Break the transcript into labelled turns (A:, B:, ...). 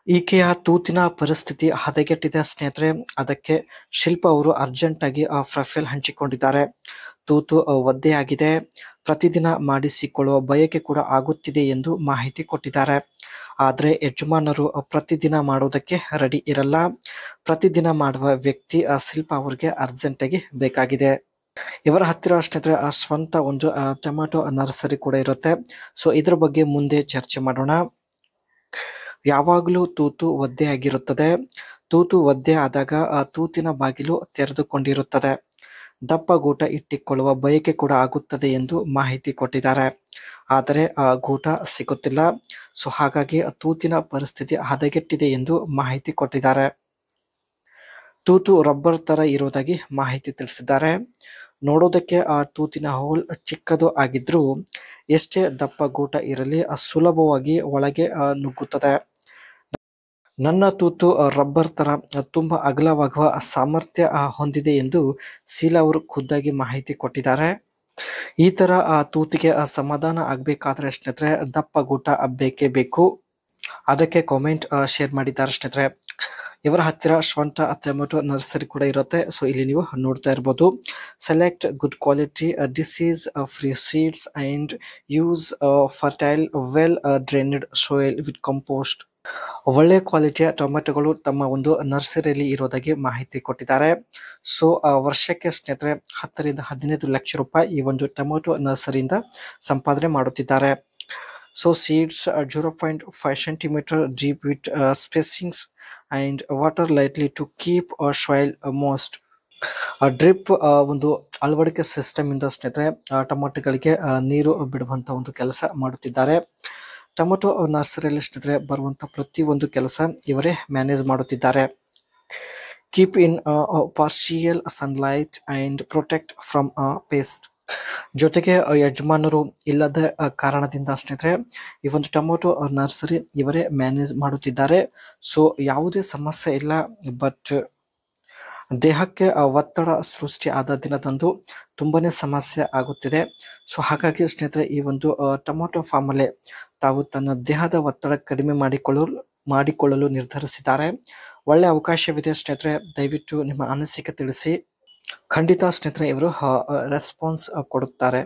A: ಈಕೆಯ ತೂತಿನ ಪರಿಸ್ಥಿತಿ ಹದಗೆಟ್ಟಿದೆ ಸ್ನೇಹಿತರೆ. ಅದಕ್ಕೆ ಶಿಲ್ಪ ಅವರು ಅರ್ಜೆಂಟ್ ಆಗಿ ಪ್ರೊಫೈಲ್ ಹಂಚಿಕೊಂಡಿದ್ದಾರೆ. ತೂತು ಒದ್ದೆಯಾಗಿದೆ, ಪ್ರತಿದಿನ ಮಾಡಿಸಿಕೊಳ್ಳುವ ಬಯಕೆ ಕೂಡ ಆಗುತ್ತಿದೆ ಎಂದು ಮಾಹಿತಿ ಕೊಟ್ಟಿದ್ದಾರೆ. ಆದರೆ ಯಜಮಾನರು ಪ್ರತಿದಿನ ಮಾಡೋದಕ್ಕೆ ರೆಡಿ ಇರಲ್ಲ. ಪ್ರತಿದಿನ ಮಾಡುವ ವ್ಯಕ್ತಿ ಶಿಲ್ಪ ಅವ್ರಿಗೆ ಅರ್ಜೆಂಟ್ ಆಗಿ ಬೇಕಾಗಿದೆ. ಇವರ ಹತ್ತಿರ ಸ್ನೇಹಿತರೆ ಸ್ವಂತ ಒಂದು ಟೊಮ್ಯಾಟೊ ನರ್ಸರಿ ಕೂಡ ಇರುತ್ತೆ. ಸೊ ಇದ್ರ ಬಗ್ಗೆ ಮುಂದೆ ಚರ್ಚೆ ಮಾಡೋಣ. ಯಾವಾಗಲೂ ತೂತು ಒದ್ದೆಯಾಗಿರುತ್ತದೆ. ತೂತು ಒದ್ದೆ ಆದಾಗ ಆ ತೂತಿನ ಬಾಗಿಲು ತೆರೆದುಕೊಂಡಿರುತ್ತದೆ. ದಪ್ಪ ಗೂಟ ಇಟ್ಟಿಕೊಳ್ಳುವ ಬಯಕೆ ಕೂಡ ಆಗುತ್ತದೆ ಎಂದು ಮಾಹಿತಿ ಕೊಟ್ಟಿದ್ದಾರೆ. ಆದರೆ ಆ ಗೂಟ ಸಿಗುತ್ತಿಲ್ಲ. ಸೊ ಹಾಗಾಗಿ ತೂತಿನ ಪರಿಸ್ಥಿತಿ ಹದಗೆಟ್ಟಿದೆ ಎಂದು ಮಾಹಿತಿ ಕೊಟ್ಟಿದ್ದಾರೆ. ತೂತು ರಬ್ಬರ್ ತರ ಇರುವುದಾಗಿ ಮಾಹಿತಿ ತಿಳಿಸಿದ್ದಾರೆ. ನೋಡೋದಕ್ಕೆ ಆ ತೂತಿನ ಹೋಲ್ ಚಿಕ್ಕದು ಆಗಿದ್ರೂ ಎಷ್ಟೇ ದಪ್ಪ ಗೂಟ ಇರಲಿ ಸುಲಭವಾಗಿ ಒಳಗೆ ನುಗ್ಗುತ್ತದೆ. ನನ್ನ ತೂತು ರಬ್ಬರ್ ತರ ತುಂಬಾ ಅಗಲವಾಗುವ ಸಾಮರ್ಥ್ಯ ಹೊಂದಿದೆ ಎಂದು ಶೀಲಾ ಅವರು ಖುದ್ದಾಗಿ ಮಾಹಿತಿ ಕೊಟ್ಟಿದ್ದಾರೆ. ಈ ತರ ತೂತಿಗೆ ಸಮಾಧಾನ ಆಗ್ಬೇಕಾದ್ರೆ ಸ್ನೇಹಿತರೆ ದಪ್ಪ ಗೂಟ ಬೇಕೇ ಬೇಕು. ಅದಕ್ಕೆ ಕಾಮೆಂಟ್ ಶೇರ್ ಮಾಡಿದ್ದಾರೆ ಸ್ನೇಹಿತರೆ. ಇವರ ಹತ್ತಿರ ಸ್ವಂತ ಟೊಮ್ಯಾಟೊ ನರ್ಸರಿ ಕೂಡ ಇರುತ್ತೆ. ಸೊ ಇಲ್ಲಿ ನೀವು ನೋಡ್ತಾ ಇರ್ಬೋದು. Select good quality disease free seeds and use fertile well drained soil with compost. ಒಳ್ಳೆ ಕ್ವಾಲಿಟಿಯ ಟೊಮೆಟೊಗಳು ತಮ್ಮ ಒಂದು ನರ್ಸರಿಯಲ್ಲಿ ಇರೋದಾಗಿ ಮಾಹಿತಿ ಕೊಟ್ಟಿದ್ದಾರೆ. ಸೊ ವರ್ಷಕ್ಕೆ ಸ್ನೇಹಿತರೆ 10 ರಿಂದ 15 ಲಕ್ಷ ರೂಪಾಯಿ ಈ ಒಂದು ಟೊಮೆಟೊ ನರ್ಸರಿಯಿಂದ ಸಂಪಾದನೆ ಮಾಡುತ್ತಿದ್ದಾರೆ. So seeds 0.5 centimeter deep with spacings and water lightly to keep soil moist. Drip ಒಂದು ಅಳವಡಿಕೆ ಸಿಸ್ಟಮ್ ಇಂದ ಸ್ನೇಹಿತರೆ ಟೊಮೆಟೊಗಳಿಗೆ ನೀರು ಬಿಡುವಂತ ಒಂದು ಕೆಲಸ ಮಾಡುತ್ತಿದ್ದಾರೆ. ಟೊಮೆಟೊ ನರ್ಸರಿಯಲ್ಲಿ ಸ್ನೇಹಿತರೆ ಬರುವಂತ ಪ್ರತಿ ಒಂದು ಕೆಲಸ ಇವರೇ ಮ್ಯಾನೇಜ್ ಮಾಡುತ್ತಿದ್ದಾರೆ. Keep in partial sunlight and protect from paste. ಜೊತೆಗೆ ಯಜಮಾನರು ಇಲ್ಲದ ಕಾರಣದಿಂದ ಸ್ನೇಹಿತರೆ ಈ ಒಂದು ಟೊಮೆಟೊ ನರ್ಸರಿ ಇವರೇ ಮ್ಯಾನೇಜ್ ಮಾಡುತ್ತಿದ್ದಾರೆ. ಸೊ ಯಾವುದೇ ಸಮಸ್ಯೆ ಇಲ್ಲ. ಬಟ್ ದೇಹಕ್ಕೆ ಒತ್ತಡ ಸೃಷ್ಟಿ ಆದ ದಿನದಂದು ತುಂಬಾನೇ ಸಮಸ್ಯೆ ಆಗುತ್ತಿದೆ. ಸೊ ಹಾಗಾಗಿ ಸ್ನೇಹಿತರೆ ಈ ಒಂದು ಟೊಮೆಟೊ ಫಾರ್ಮ್ ಅಲ್ಲೇ ತಾವು ತನ್ನ ದೇಹದ ಒತ್ತಡ ಕಡಿಮೆ ಮಾಡಿಕೊಳ್ಳಲು ನಿರ್ಧರಿಸಿದ್ದಾರೆ. ಒಳ್ಳೆ ಅವಕಾಶವಿದೆ ಸ್ನೇಹಿತರೆ. ದಯವಿಟ್ಟು ನಿಮ್ಮ ಅನಿಸಿಕೆ ತಿಳಿಸಿ. ಖಂಡಿತ ಸ್ನೇಹಿತರೆ ಇವರು ರೆಸ್ಪಾನ್ಸ್ ಕೊಡುತ್ತಾರೆ.